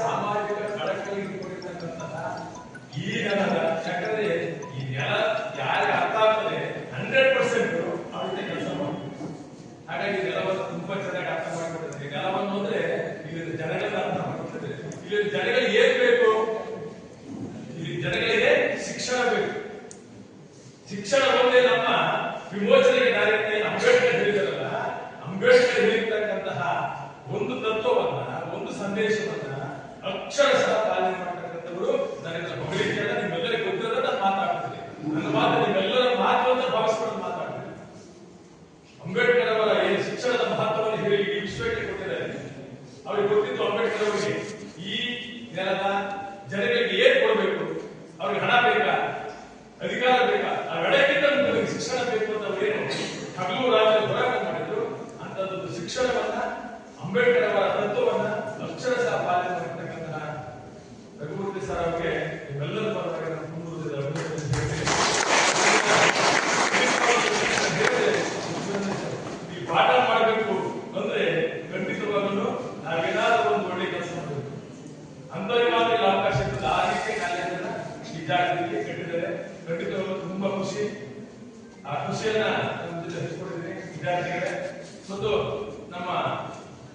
ಸಾಮಾಜಿಕ ಕಳಕಳಿ ಇಟ್ಕೊಂಡಿರ್ತಕ್ಕಂತಹ ಈ ನೆಲದ ಯಾಕಂದ್ರೆ ಈ ನೆಲ ಯಾರಿಗೆ ಅರ್ಥ ಆಗ್ತದೆ 100% ಅವರಿಗೆ ಕೆಲಸ ಮಾಡ್ತಾರೆ. ಹಾಗಾಗಿ ನೆಲವನ್ನು ತುಂಬಾ ಚೆನ್ನಾಗಿ ಅರ್ಥ ಮಾಡಿಕೊಡ್ತಾರೆ. ನೆಲವನ್ನು ಅಂದ್ರೆ ಇಲ್ಲಿ ಜನಗಳ ಅರ್ಥ ಮಾಡ್ಕೊಡ್ತಾರೆ. ಇಲ್ಲಿ ಜನಗಳಿಗೆ ಏನ್ ಬೇಕು? ಇಲ್ಲಿ ಜನಗಳಿಗೆ ಶಿಕ್ಷಣ ಬೇಕು. ಶಿಕ್ಷಣ ಒಂದೇ ನಮ್ಮ ವಿಮೋಚನೆಗೆ ದಾರಿ ಅಂತ ಅಂಬೇಡ್ಕರ್ ಹೇಳಿದಾರಲ್ಲ, ಅಂಬೇಡ್ಕರ್ ಹೇಳಿರ್ತಕ್ಕಂತಹ ಒಂದು ತತ್ವವನ್ನ, ಒಂದು ಸಂದೇಶವನ್ನ ಅಕ್ಷರಶಃ ಪಾಲನೆ ಮಾಡತಕ್ಕಂಥವರು ನನಗೆ ಹೊಗಳಿಕೆ ಅಲ್ಲ, ನಿಮ್ಮೆಲ್ಲರಿಗೂ ಗೊತ್ತಿರೋದ ನಾನು ಮಾತಾಡ್ತೀನಿ. ನನ್ನ ಮಾತು ನಿಮ್ಮೆಲ್ಲರ ಮಾತು ಅಂತ ಭಾವಿಸ್ಕೊಂಡು ಮಾತಾಡ್ತೀನಿ. ಅಂಬೇಡ್ಕರ್ ಅವರ ಏನು ಶಿಕ್ಷಣದ ಮಹತ್ವವನ್ನು ಹೇಳಿ ಈ ವಿಶ್ವಕ್ಕೆ ಕೊಟ್ಟಿದ್ದಾರೆ. ಅವ್ರಿಗೆ ಗೊತ್ತಿತ್ತು ಅಂಬೇಡ್ಕರ್ ಅವರಿಗೆ ಈ ನೆಲದ ಜನಗಳಿಗೆ ಏನ್ ಕೊಡಬೇಕು, ಅವ್ರಿಗೆ ಹಣ ಬೇಕಾ, ಅಧಿಕಾರ ಬೇಕಾ, ಅವೆಲ್ಲಕ್ಕಿಂತ ಮುಂದೆ ಶಿಕ್ಷಣ ಬೇಕು ಅಂತ ಅವರೇನು ಹಗಲು ರಾತ್ರಿ ಹೋರಾಟ ಮಾಡಿದ್ರು. ಅಂತದ್ದು ಶಿಕ್ಷಣವನ್ನ, ಅಂಬೇಡ್ಕರ್ ಅವರ ತತ್ವವನ್ನ ಅಕ್ಷರಶಃ ಪಾಲನೆ ಮಾಡತಕ್ಕಂತಹ ರಘುಮೂರ್ತಿ ಸರ್ ಅವರಿಗೆ ಇವೆಲ್ಲರ ಪರವಾಗಿ ನಾನು ಮುಂದುವರೆದ ಈ ಪಾಠ ಮಾಡಬೇಕು ಅಂದ್ರೆ ಖಂಡಿತವಾಗಲು ನಾವೇನಾದ್ರೂ ಒಂದು ಒಳ್ಳೆ ಕೆಲಸ ಮಾಡಬೇಕು. ಅಂಥವ್ರಿಗೆ ಮಾತ್ರ ಇಲ್ಲಿ ಅವಕಾಶ ಇರ್ತದೆ. ಆ ರೀತಿ ಕಾಲೇಜನ್ನ ಈ ಜಾಗದಲ್ಲಿ ಕಟ್ಟಿದ್ದಾರೆ. ಖಂಡಿತವಾಗಲು ತುಂಬಾ ಖುಷಿ. ಆ ಖುಷಿಯನ್ನ ನಮ್ಮ ಜೊತೆ ಹಂಚಿಕೊಂಡಿದ್ದೀನಿ ವಿದ್ಯಾರ್ಥಿಗಳೇ. ಮತ್ತು ನಮ್ಮ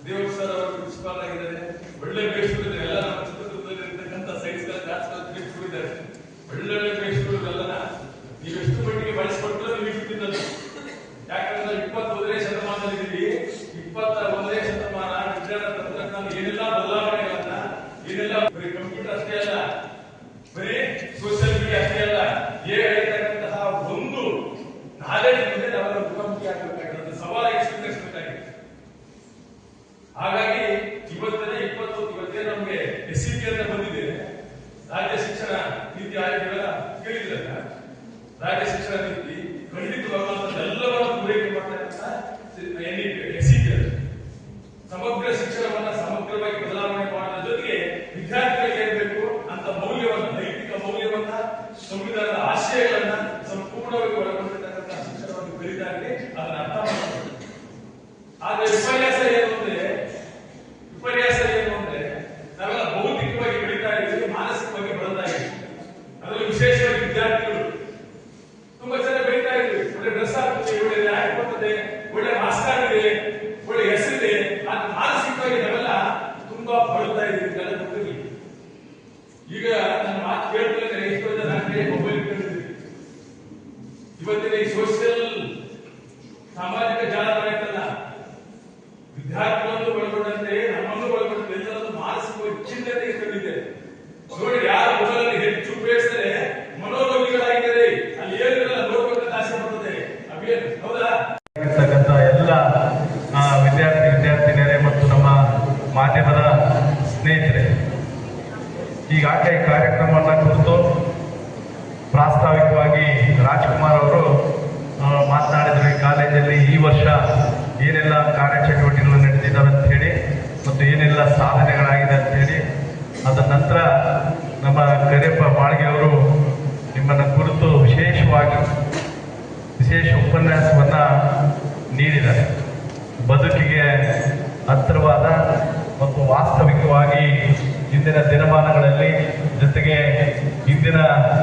ದೇವ್ ಸರ್ ಅವರು ಪ್ರಿನ್ಸಿಪಾಲ್ ಆಗಿದ್ದಾರೆ. ಒಳ್ಳೆ ಬೇಸ್ಗಳು ಎಲ್ಲ ನಮ್ಮ ಚಿತ್ರದುರ್ಗದಲ್ಲಿ ಇರ್ತಕ್ಕಂಥ ಸೈನ್ಸ್ ಇದ್ದಾರೆ. ಒಳ್ಳೊಳ್ಳೆ ಬೇಸ್ಗಳೆಲ್ಲ ನೀವೆಷ್ಟು ಮಟ್ಟಿಗೆ ಬಳಸಿಕೊಟ್ಟು ನೀವು ಇಟ್ಟಿದ್ದದ್ದು. ಯಾಕಂದ್ರೆ 21ನೇ ಶತಮಾನದಲ್ಲಿದ್ದೀವಿ. 21ನೇ ಶತಮಾನ ವಿಜ್ಞಾನ ತಂತ್ರಜ್ಞಾನ ಏನೆಲ್ಲ ಬದಲಾವಣೆಗಳನ್ನ, ಏನೆಲ್ಲ ಬರೀ ಕಂಪ್ಯೂಟರ್ ಅಷ್ಟೇ ಅಲ್ಲ, ಬರೀ ಸೋಷಿಯಲ್ ಮೀಡಿಯಾ ಅಷ್ಟೇ ಅಲ್ಲ, ಹೇಳ್ತಕ್ಕಂತಹ ಒಂದು ನಾಲೆಡ್ಜ್ ಮುಂದೆ ನಾವೆಲ್ಲ ಮುಖಾಮುಖಿ ಆಗಬೇಕಾಗಿರೋದು, ಸವಾಲಾಗಿ ಸ್ವೀಕರಿಸಬೇಕಾಗಿದೆ. ಹಾಗಾಗಿ ಇವತ್ತೇ ನಮಗೆ SCT ಅಂತ ಬಂದಿದೆ, ರಾಜ್ಯ ಶಿಕ್ಷಣ ನೀತಿ ಆಯೋಗಗಳ ಕೇಳಿದ್ರಲ್ಲ, ರಾಜ್ಯ ಶಿಕ್ಷಣ ನೀತಿ ಖಂಡಿತವಾದ ಎಲ್ಲವನ್ನು ಪೂರೈಕೆ ಮಾಡ್ತಕ್ಕಂಥ SCT ಸಮಗ್ರ ಶಿಕ್ಷಣವನ್ನ ಸಮಗ್ರವಾಗಿ ಬದಲಾವಣೆ ಮಾಡೋದ್ರ ಜೊತೆಗೆ ವಿದ್ಯಾರ್ಥಿಗಳಿಗೆ ಏನ್ ಬೇಕು ಅಂತ ಮೌಲ್ಯವನ್ನ, ನೈತಿಕ ಮೌಲ್ಯವನ್ನ, ಸಂವಿಧಾನದ ಆಶಯಗಳನ್ನ ಸಂಪೂರ್ಣವಾಗಿ ಒಳಗೊಂಡಿರ್ತಕ್ಕಂಥ ಶಿಕ್ಷಣವನ್ನು ಕಲಿತಾಗಿ ಅದನ್ನ ಅರ್ಥ ಮಾಡಬೇಕು. ಆದ್ರೆ ವಿಪರ್ಯಾಸ ಏನು ಅಂದ್ರೆ ನಾವೆಲ್ಲ ಭೌತಿಕವಾಗಿ ಬೆಳೀತಾ ಇದ್ದೀವಿ, ಮಾನಸಿಕವಾಗಿ ಬಳಲ್ತಾ ಇದ್ದೀವಿ. ಅದರಲ್ಲಿ ವಿಶೇಷವಾಗಿ ವಿದ್ಯಾರ್ಥಿಗಳು ತುಂಬಾ ಚೆನ್ನಾಗಿ ಬೆಳೀತಾ ಇದ್ದೀವಿ. ಒಳ್ಳೆ ಡ್ರೆಸ್ ಆಗ್ತದೆ, ಒಳ್ಳೆ ಆಯ್ಕೆ ಬರ್ತದೆ, ಒಳ್ಳೆ ಮಾಸ್ಕ್ ಆಗಿದೆ, ಒಳ್ಳೆ ಹೆಸರಿದೆ. ಅದು ಮಾನಸಿಕವಾಗಿ ನಾವೆಲ್ಲ ತುಂಬಾ ಬಳಲ್ತಾ ಇದ್ದೀವಿ. ಇದೆಲ್ಲ ಗೊತ್ತಿರಲಿ. ಈಗ ನನ್ನ ಮಾತು ಕೇಳ್ತಾರೆ, ಎಷ್ಟೋ ಜನ ಮೊಬೈಲ್ ಇಟ್ಕೊಂಡಿದ್ದೀವಿ. ಇವತ್ತಿನ ಈ ಸೋಷಿಯಲ್ ಸಾಮಾಜಿಕ ಜಾಲತಾಣ ಇತ್ತಲ್ಲ, ವಿದ್ಯಾರ್ಥಿಗಳನ್ನು ಒಳಗೊಂಡಂತೆ ನಮ್ಮನ್ನು ಒಳಗೊಂಡಂತೆ ಎಲ್ಲರೂ ಮಾನಸಿಕವಾಗಿ ಚಿಂತೆಗೆ ಕಂಡಿದೆ. ನೋಡಿ, ಯಾರು ಮೊಬೈಲಲ್ಲಿ ಹೆಚ್ಚು ಉಪಯೋಗಿಸಿದರೆ ಮನೋರೋಗಿಗಳಾಗಿದ್ದಾರೆ. ಅಲ್ಲಿ ಏನೆಲ್ಲ ನೋಡ್ಬೇಕಂತ ಆಸೆ ಬರ್ತದೆ. ಅವೇನು ಹೌದಾ? ಎಲ್ಲ ವಿದ್ಯಾರ್ಥಿನಿಯರೇ ಮತ್ತು ನಮ್ಮ ಮಾಧ್ಯಮದ ಸ್ನೇಹಿತರೆ, ಈಗಾಗಲೇ ಈ ಕಾರ್ಯಕ್ರಮವನ್ನು ಕುರಿತು ಪ್ರಾಸ್ತಾವಿಕವಾಗಿ ರಾಜ್ಕುಮಾರ್ ಅವರು ಮಾತನಾಡಿದರು. ಈ ಕಾಲೇಜಲ್ಲಿ ಈ ವರ್ಷ ಏನೆಲ್ಲ ಕಾರ್ಯಚಟುವಟಿಕೆಗಳು ನಡೆದಿದ್ದಾವೆ ಅಂತ ಹೇಳಿ ಮತ್ತು ಏನೆಲ್ಲ ಸಾಧನೆಗಳಾಗಿದೆ ಅಂತ ಹೇಳಿ, ಅದ ನಂತರ ನಮ್ಮ ಕರಿಯಪ್ಪ ಬಾಳ್ಗೆ ಅವರು ನಿಮ್ಮನ್ನು ಕುರಿತು ವಿಶೇಷ ಉಪನ್ಯಾಸವನ್ನ ನೀಡಿದ್ದಾರೆ. ಬದುಕಿಗೆ ಹತ್ತಿರವಾದ ಮತ್ತು ವಾಸ್ತವಿಕವಾಗಿ ಇಂದಿನ ದಿನಮಾನಗಳಲ್ಲಿ, ಜೊತೆಗೆ ಇಂದಿನ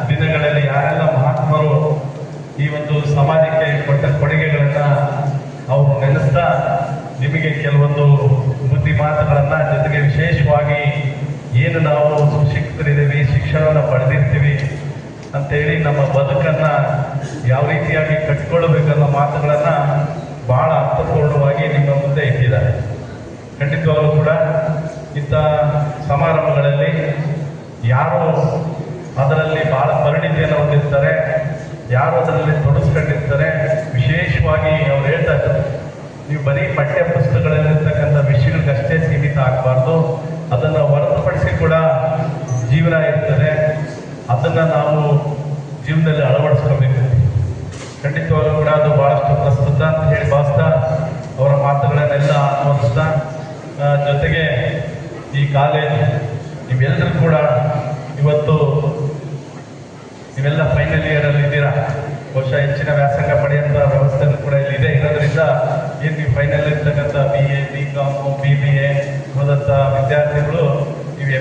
ದಿನಗಳಲ್ಲಿ ಯಾರೆಲ್ಲ ಮಹಾತ್ಮರು ಈ ಒಂದು ಸಮಾಜಕ್ಕೆ ಕೊಟ್ಟ ಕೊಡುಗೆಗಳನ್ನ ಅವರು ನೆನೆಸ್ತಾ ನಿಮಗೆ ಕೆಲವೊಂದು ಬುದ್ಧಿ ಮಾತುಗಳನ್ನ, ಜೊತೆಗೆ ವಿಶೇಷವಾಗಿ ಏನು ನಾವು ಸುಶಿಕ್ಷಿತರಿದ್ದೀವಿ, ಶಿಕ್ಷಣವನ್ನು ಪಡೆದಿರ್ತೀವಿ ಅಂತೇಳಿ ನಮ್ಮ ಬದುಕನ್ನ ಯಾವ ರೀತಿಯಾಗಿ ಕಟ್ಕೊಳ್ಬೇಕನ್ನೋ ಮಾತುಗಳನ್ನ ಬಹಳ ಅರ್ಥಪೂರ್ಣವಾಗಿ ನಿಮ್ಮ ಮುಂದೆ ಇಟ್ಟಿದ್ದಾರೆ. ಖಂಡಿತವಾಗಲೂ ಕೂಡ ಇಂಥ ಸಮಾರಂಭಗಳಲ್ಲಿ ಯಾರು ಅದರಲ್ಲಿ ಬಹಳ ಪರಿಣಿತಿಯನ್ನು ಹೊಂದಿರ್ತಾರೆ, ಯಾರು ಅದರಲ್ಲಿ ತೊಡಗಿಸ್ಕೊಂಡಿರ್ತಾರೆ, ವಿಶೇಷವಾಗಿ ಅವ್ರು ಹೇಳ್ತಾ ಇದ್ದಾರೆ, ನೀವು ಬರೀ ಪಠ್ಯ ಪುಸ್ತಕಗಳಲ್ಲಿರ್ತಕ್ಕಂಥ ವಿಷಯಗಳಿಗಷ್ಟೇ ಸೀಮಿತ ಆಗಬಾರ್ದು, ಅದನ್ನು ಹೊರತುಪಡಿಸಿ ಕೂಡ ಜೀವನ ಇರ್ತದೆ, ಅದನ್ನು ನಾವು ಜೀವನದಲ್ಲಿ ಅಳವಡಿಸ್ಕೋಬೇಕು. ಖಂಡಿತವಾಗ್ಲೂ ಕೂಡ ಅದು ಬಹಳಷ್ಟು ಪ್ರಸ್ತುತ ಅಂತ ಹೇಳಿ ಭಾವಿಸ್ತಾ ಅವರ ಮಾತುಗಳನ್ನೆಲ್ಲ ಅನುಭವಿಸ್ತಾ, ಜೊತೆಗೆ ಈ ಕಾಲೇಜ್ ನೀವೆಲ್ಲರೂ ಕೂಡ ಇವತ್ತು ನೀವೆಲ್ಲ ಫೈನಲ್ ಇಯರ್ ಅಲ್ಲಿ ಇದ್ದೀರಾ. ಬಹುಶಃ ಹೆಚ್ಚಿನ ವ್ಯಾಸಂಗ ಪಡೆಯುವಂಥ ವ್ಯವಸ್ಥೆನೂ ಕೂಡ ಇಲ್ಲಿ ಇದೆ. ಇರೋದ್ರಿಂದ ಏನು ನೀವು ಫೈನಲ್ ಇರ್ತಕ್ಕಂಥ BA, BCom, BBA ಹೋದಂಥ ವಿದ್ಯಾರ್ಥಿಗಳು ನೀವು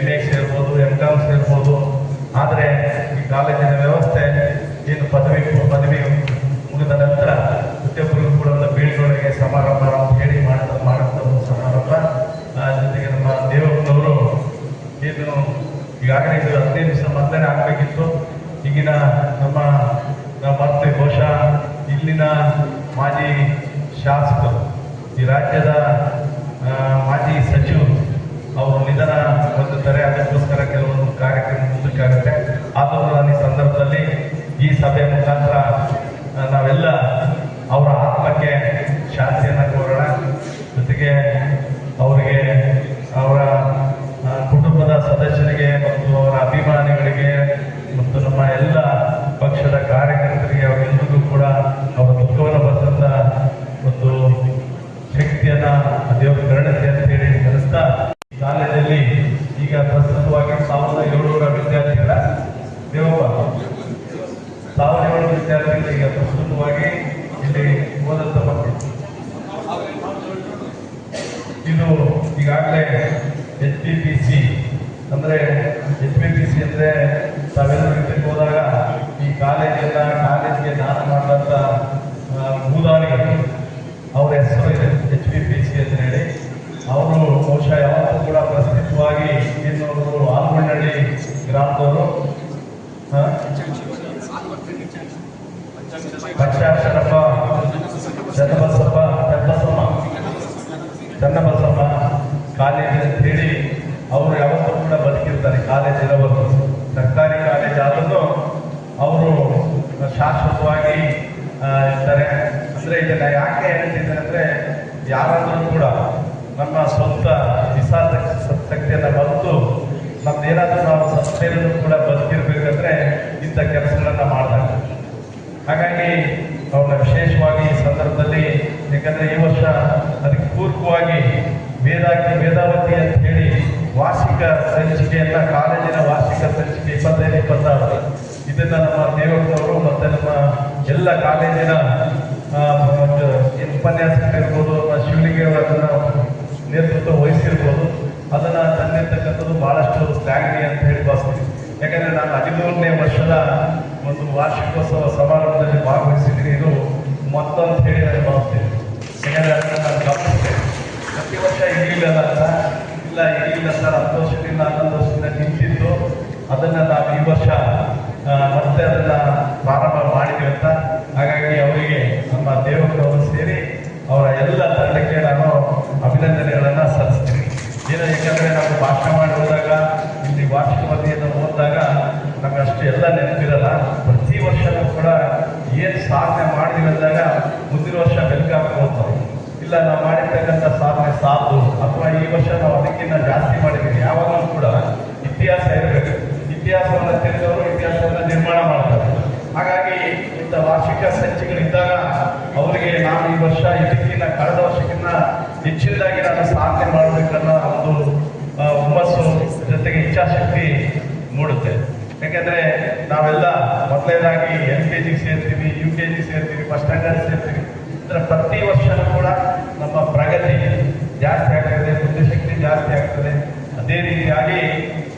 ಪದವಿ ಮುಗಿದ ನಂತರ ಪ್ರತಿಯೊಬ್ಬರಿಗೂ ಕೂಡ ಒಂದು ಬೀಳ್ಕೊಡುಗೆ ಸಮಾರಂಭ ಅಂತ ಹೇಳಿ ಮಾಡುವಂಥ ಒಂದು ಸಮಾರಂಭ. ಜೊತೆಗೆ ನಮ್ಮ ದೇವಪ್ಪನವರು ಏನು ಈಗಾಗಲೇ ಇದು 15 ದಿವಸ ಮೊದಲೇ ಆಗಬೇಕಿತ್ತು. ಈಗಿನ ನಮ್ಮ ಮತ್ತೆ ಬಹುಶಃ ಇಲ್ಲಿನ ಮಾಜಿ ಶಾಸಕರು, ಈ ರಾಜ್ಯದ ಮಾಜಿ ಸಚಿವರು ಅವರು ನಿಧನ ಹೊಂದುತ್ತಾರೆ. ಅದಕ್ಕೋಸ್ಕರ ಕೆಲವೊಂದು ಕಾರ್ಯಕ್ರಮ ಮುಂದಕ್ಕಾಗುತ್ತೆ. ಆದರೂ ನಾನು ಈ ಸಂದರ್ಭದಲ್ಲಿ ಈ ಸಭೆಯ ಮುಖಾಂತರ ನಾವೆಲ್ಲ ಅವರ ಆತ್ಮಕ್ಕೆ ಶಾಂತಿಯನ್ನು ಕೋರೋಣ. ಜೊತೆಗೆ ಅವರಿಗೆ, ಅವರ ಕುಟುಂಬದ ಸದಸ್ಯರಿಗೆ ಮತ್ತು ಅವರ ಅಭಿಮಾನಿಗಳಿಗೆ ಮತ್ತು ನಮ್ಮ ಎಲ್ಲ ಪಕ್ಷದ ಕಾರ್ಯಕರ್ತರಿಗೆ ಅವರೆಲ್ಲರಿಗೂ ಕೂಡ ಅವರ ದುಃಖವನ್ನು ಬರೆದಂಥ ಒಂದು ಶಕ್ತಿಯನ್ನ ದೇವರು ಕರುಣಿಸಿ ಅಂತ ಹೇಳಿ ಕಲಿಸ್ತಾ, ಶಾಲೆಯಲ್ಲಿ ಈಗ ಪ್ರಸ್ತುತವಾಗಿ 1700 ವಿದ್ಯಾರ್ಥಿಗಳ ದೇವಪ್ಪ 1700 ವಿದ್ಯಾರ್ಥಿಗಳು ಈಗ ಪ್ರಸ್ತುತವಾಗಿ ಇಲ್ಲಿ ಓದಂತ ಮಕ್ಕಳು. ಇದು ಈಗಾಗಲೇ HPPC ಅಂದ್ರೆ ತಾವೆಲ್ಲರೂ ಇದಕ್ಕೆ ಹೋದಾಗ ಈ ಕಾಲೇಜಿಗೆ ದಾನ ಮಾಡಿದಂಥ ಭೂದಾನಿಗಳು ಅವರ ಹೆಸರು ಇದೆ HPPC ಅಂತ ಹೇಳಿ. ಅವರು ಬಹುಶಃ ಯಾವತ್ತೂ ಕೂಡ ಪ್ರಸ್ತುತವಾಗಿ ಇನ್ನೊಬ್ಬರು ಆಲ್ಮನಹಳ್ಳಿ ಗ್ರಾಮದವರು ಪಂಚಾಕ್ಷರಪ್ಪ ಚನ್ನಬಸಪ್ಪ ಕಾಲೇಜ್ ಅಂತ ಹೇಳಿ ಅವರು ಯಾವತ್ತೂ ಕೂಡ ಬದುಕಿರ್ತಾರೆ. ಕಾಲೇಜ್ ಇರೋವರು ಸರ್ಕಾರಿ ಕಾಲೇಜ್ ಆದರೂ ಅವರು ಶಾಶ್ವತವಾಗಿ ಇರ್ತಾರೆ. ಅಂದರೆ ಇದನ್ನ ಯಾಕೆ ಹೇಳ್ತಿದ್ದಾರೆ ಅಂದರೆ, ಯಾರಾದರೂ ಕೂಡ ನಮ್ಮ ಸ್ವಂತ ಶಕ್ತಿಯನ್ನು ಬಂತು ನಮ್ದೇನಾದರೂ ನಾವು ಸಂಸ್ಥೆಯಲ್ಲೂ ಕೂಡ ಬದುಕಿರ್ಬೇಕಂದ್ರೆ ಇಂಥ ಕೆಲಸಗಳನ್ನ ಮಾಡಿದಾಗ. ಹಾಗಾಗಿ ಅವ್ರನ್ನ ವಿಶೇಷವಾಗಿ ಈ ಸಂದರ್ಭದಲ್ಲಿ, ಯಾಕಂದ್ರೆ ಈ ವರ್ಷ ಅದಕ್ಕೆ ಪೂರ್ವಕವಾಗಿ ವೇದಾವತಿ ಅಂತ ಹೇಳಿ ವಾರ್ಷಿಕ ಸಂಚಿಕೆಯನ್ನ, ಕಾಲೇಜಿನ ವಾರ್ಷಿಕ ಸಂಚಿಕೆ 25-26 ಇದನ್ನ ನಮ್ಮ ದೇವಪ್ಪನವರು ಮತ್ತೆ ನಮ್ಮ ಎಲ್ಲ ಕಾಲೇಜಿನ ಉಪನ್ಯಾಸಕರಿರ್ಬೋದು, ಶಿವಲಿಂಗಿ ಅವರನ್ನ ನೇತೃತ್ವ ವಹಿಸಿರ್ಬೋದು, ಅದನ್ನ ತಂದಿರ್ತಕ್ಕಂಥದ್ದು ಬಹಳಷ್ಟು ಶ್ಲಾಘನೀಯ ಅಂತ ಹೇಳಿ ಭಾವಿಸ್ತೀನಿ. ಯಾಕಂದ್ರೆ ನಾನು 13ನೇ ವರ್ಷದ ಒಂದು ವಾರ್ಷಿಕೋತ್ಸವ ಸಮಾರಂಭದಲ್ಲಿ ಭಾಗವಹಿಸಿದ್ದೀನಿ. ಇದು ಮತ್ತೊಂದು ಹೇಳಿ ನಾನು ಭಾವಿಸ್ತೀನಿ. ಯಾಕಂದ್ರೆ ಅದನ್ನು ನಾನು ಗಮನಿಸ್ತೇನೆ. ಪ್ರತಿ ವರ್ಷ ಇರಲಿಲ್ಲ ಸರ್ 10 ವರ್ಷದಿಂದ 11 ವರ್ಷದಿಂದ ನಿಂತಿದ್ದು, ಅದನ್ನು ನಾವು ಈ ವರ್ಷ ಮತ್ತೆ ಅದನ್ನ ಪ್ರಾರಂಭ ಮಾಡಿದ್ವಿ ಅಂತ. ಹಾಗಾಗಿ ಅವರಿಗೆ ನಮ್ಮ ದೇವರವರು ಸೇರಿ ಅವರ ಎಲ್ಲ ತಂಡಕ್ಕೆ ನಾನು ಅಭಿನಂದನೆಗಳನ್ನು ಸಲ್ಲಿಸ್ತೀನಿ. ಯಾಕಂದ್ರೆ ನಾವು ಭಾಷಣ ಮಾಡಿ ಹೋದಾಗ, ಇಲ್ಲಿ ವಾರ್ಷಿಕ ವರದಿಯನ್ನು ಓದಿದಾಗ ನಮಗೆ ಅಷ್ಟು ಎಲ್ಲ ನೆನಪಿರಲ್ಲ. ಪ್ರತಿ ವರ್ಷವೂ ಕೂಡ ಏನು ಸಾಧನೆ ಮಾಡಿದ್ವಿ ಅಂದಾಗ ಮುಂದಿನ ವರ್ಷ ಬೆಳಕಾಗಿ ಹೋಗ್ತಾರೆ. ಇಲ್ಲ ನಾವು ಮಾಡಿರ್ತಕ್ಕಂಥ ಸಾಧನೆ ಸಾಧು, ಅಥವಾ ಈ ವರ್ಷ ನಾವು ಅದಕ್ಕಿಂತ ಜಾಸ್ತಿ ಮಾಡಿದ್ದೀವಿ. ಯಾವಾಗಲೂ ಕೂಡ ಇತಿಹಾಸ ಇರಬೇಕು. ಇತಿಹಾಸವನ್ನು ತಿಳಿದವರು ಇತಿಹಾಸವನ್ನು ನಿರ್ಮಾಣ ಮಾಡ್ತಾರೆ. ಹಾಗಾಗಿ ಇಂಥ ವಾರ್ಷಿಕ ಸಂಚಿಕೆಗಳಿದ್ದಾಗ ಅವರಿಗೆ ನಾನು ಈ ವರ್ಷ ಇದಕ್ಕಿಂತ ಕಳೆದ ವರ್ಷಕ್ಕಿಂತ ಹೆಚ್ಚಿನದಾಗಿ ನಾನು ಸಾಧನೆ ಮಾಡಬೇಕನ್ನೋ ಒಂದು ಹುಮ್ಮಸ್ಸು, ಜೊತೆಗೆ ಇಚ್ಛಾಶಕ್ತಿ ಮೂಡುತ್ತೆ. ಯಾಕೆಂದ್ರೆ ನಾವೆಲ್ಲ ಮೊದಲನೇದಾಗಿ LKG ಸೇರ್ತೀವಿ, UKG ಸೇರ್ತೀವಿ, ಫಸ್ಟ್ ಸ್ಟ್ಯಾಂಡರ್ಡ್ ಸೇರ್ತೀವಿ. ಅಂದರೆ ಪ್ರತಿ ವರ್ಷನೂ ಕೂಡ ನಮ್ಮ ಪ್ರಗತಿ ಜಾಸ್ತಿ ಆಗ್ತದೆ, ಬುದ್ಧಿಶಕ್ತಿ ಜಾಸ್ತಿ ಆಗ್ತದೆ. ಅದೇ ರೀತಿಯಾಗಿ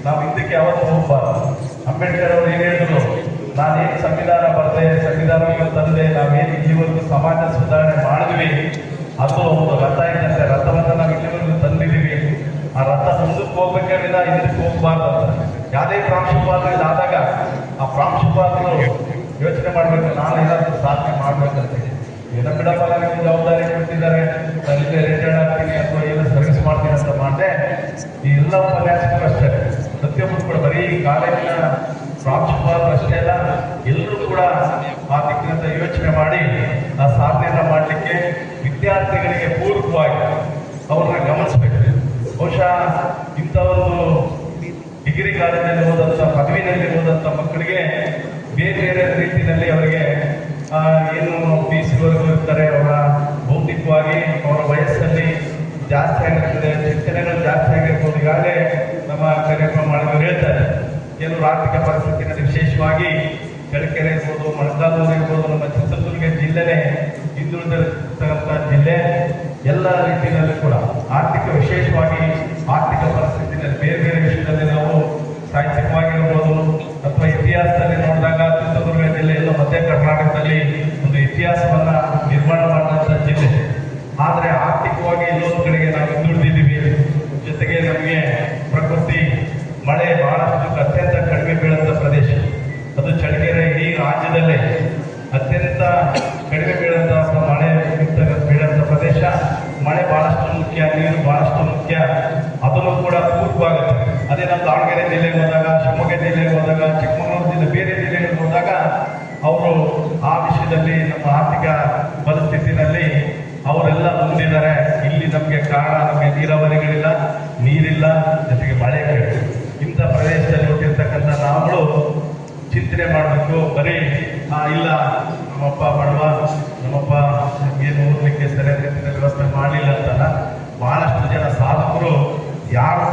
ನಾವು ಇದಕ್ಕೆ ಯಾವತ್ತೂ ಹೋಗಬಾರ್ದು. ಅಂಬೇಡ್ಕರ್ ಅವರು ಏನು ಹೇಳಿದ್ರು, ನಾನೇನು ಸಂವಿಧಾನ ಬರೆದೆ, ಸಂವಿಧಾನವನ್ನು ತಂದೆ, ನಾವೇನು ಇಲ್ಲಿವರೆಗೂ ಸಮಾಜ ಸುಧಾರಣೆ ಮಾಡಿದ್ವಿ, ಅದು ಒಂದು ರಥ ಇದ್ದಂತೆ. ರಥವನ್ನು ನಾವು ಇಲ್ಲಿವರೆಗೂ ತಂದಿದ್ದೀವಿ. ಆ ರಥ ಮುಂದಕ್ಕೆ ಹೋಗ್ಬೇಕಾದ್ರೆ ಇದಕ್ಕೆ ಹೋಗ್ಬಾರ್ದು ಅಂತ. ಯಾವುದೇ ಪ್ರಾಂಶುಪಾಲರು ಇದಾದಾಗ ಆ ಪ್ರಾಂಶುಪಾಲರು ಯೋಚನೆ ಮಾಡಬೇಕು, ನಾನು ಏನಾದರೂ ಸಾಧನೆ ಮಾಡ್ಬೇಕಂತ. ಏನೋ ಬಿಡಪ್ಪ, ನನಗೆ ಜವಾಬ್ದಾರಿ ಕೊಟ್ಟಿದ್ದಾರೆ, ನಾನು ಇಲ್ಲೇ ರಿಟೈರ್ಡ್ ಆಗ್ತೀನಿ ಅಥವಾ ಏನೋ ಸರ್ವಿಸ್ ಮಾಡ್ತೀನಿ ಅಂತ ಮಾಡಿದೆ. ಈ ಎಲ್ಲ ಉಪನ್ಯಾಸಕರು ಅಷ್ಟೇ, ಪ್ರತಿಯೊಬ್ಬರು ಕೂಡ ಬರೀ ಕಾಲೇಜಿನ ಪ್ರಾಂಶುಪಾಲರು ಅಷ್ಟೇ ಅಲ್ಲ, ಎಲ್ಲರೂ ಕೂಡ ಆ ದಿಕ್ಕಿನಿಂದ ಯೋಚನೆ ಮಾಡಿ ಆ ಸಾಧನೆಯನ್ನು ಮಾಡಲಿಕ್ಕೆ ವಿದ್ಯಾರ್ಥಿಗಳಿಗೆ ಪೂರಕವಾಗಿ ಅವ್ರನ್ನ ಗಮನಿಸಬೇಕು. ಬಹುಶಃ ಇಂಥ ಒಂದು ಡಿಗ್ರಿ ಕಾಲೇಜಲ್ಲಿ ಓದಂಥ, ಪದವಿನಲ್ಲಿ ಓದಂಥ ಮಕ್ಕಳಿಗೆ ಬೇರೆ ಬೇರೆ ರೀತಿಯಲ್ಲಿ ಅವರಿಗೆ ಏನು PCವರೆಗೂ ಇರ್ತಾರೆ. ಅವರ ಭೌತಿಕವಾಗಿ ಅವರ ವಯಸ್ಸಲ್ಲಿ ಜಾಸ್ತಿ ಆಗಿರ್ತದೆ, ಚಿಂತನೆಗಳು ಜಾಸ್ತಿ ಆಗಿರ್ಬೋದು. ಈಗಾಗಲೇ ನಮ್ಮ ಕಾರ್ಯಕ್ರಮ ಮಾಡಿದವರು ಹೇಳ್ತಾರೆ, ಕೆಲವರು ಆರ್ಥಿಕ ಪರಿಸ್ಥಿತಿನಲ್ಲಿ ವಿಶೇಷವಾಗಿ ಚಳ್ಳಕೆರೆ ಇರ್ಬೋದು, ಮೊಳಕಾಲ್ಮೂರು ಇರ್ಬೋದು, ನಮ್ಮ ಚಿತ್ರದುರ್ಗ ಜಿಲ್ಲೆನೇ ಹಿಂದುಳಿದಿರ್ತಕ್ಕಂಥ ಜಿಲ್ಲೆ. ಎಲ್ಲ ರೀತಿಯಲ್ಲಿ ಕೂಡ ವಿಶೇಷವಾಗಿ ಆರ್ಥಿಕ ಪರಿಸ್ಥಿತಿನಲ್ಲಿ ಬೇರೆ ಬೇರೆ ವಿಷಯದಲ್ಲಿ ನಾವು ಸಾಹಿತ್ಯಿಕವಾಗಿರ್ಬೋದು ಅಥವಾ ಇತಿಹಾಸದಲ್ಲಿ ನೋಡಿದಾಗ ಚಿತ್ರದುರ್ಗ ಜಿಲ್ಲೆ ಎಲ್ಲ ಮಧ್ಯ ರಾಜ್ಯದಲ್ಲೇ ಅತ್ಯಂತ ಕಡಿಮೆ ಬೀಳಂತ ಮಳೆ ಬೀಳಂತ ಪ್ರದೇಶ. ಮಳೆ ಬಹಳಷ್ಟು ಮುಖ್ಯ, ನೀರು ಬಹಳಷ್ಟು ಮುಖ್ಯ. ಅದನ್ನು ಕೂಡ ಪೂರ್ವವಾಗುತ್ತೆ. ಅದೇ ನಮ್ಮ ದಾವಣಗೆರೆ ಜಿಲ್ಲೆಗೆ ಹೋದಾಗ, ಶಿವಮೊಗ್ಗ ಜಿಲ್ಲೆಗೆ ಹೋದಾಗ, ಚಿಕ್ಕಮಗಳೂರು ಜಿಲ್ಲೆ ಬೇರೆ ಜಿಲ್ಲೆಗಳಿಗೆ ಹೋದಾಗ ಅವರು ಆ ವಿಷಯದಲ್ಲಿ ನಮ್ಮ ಆರ್ಥಿಕ ಪರಿಸ್ಥಿತಿನಲ್ಲಿ ಅವರೆಲ್ಲ ಮುಂದಿದ್ದಾರೆ. ಇಲ್ಲಿ ನಮಗೆ ಕಾರಣ ನಮಗೆ ನೀರಾವರಿಗಳಿಲ್ಲ, ನೀರಿಲ್ಲ, ಜೊತೆಗೆ ಮಳೆ ಬೇಕು. ಇಂಥ ಪ್ರದೇಶದಲ್ಲಿ ಹುಟ್ಟಿರ್ತಕ್ಕಂಥ ನಾವುಗಳು ಚಿಂತನೆ ಮಾಡಬೇಕು. ಬರೀ ಇಲ್ಲ ನಮ್ಮಪ್ಪ ಬಡವ, ನಮ್ಮಪ್ಪ ಏನು ಓದಲಿಕ್ಕೆ ಸರಿಯಾದ ರೀತಿಯಲ್ಲಿ ವ್ಯವಸ್ಥೆ ಮಾಡಲಿಲ್ಲ ಅಂತಲ್ಲ. ಬಹಳಷ್ಟು ಜನ ಸಾಧಕರು ಯಾರು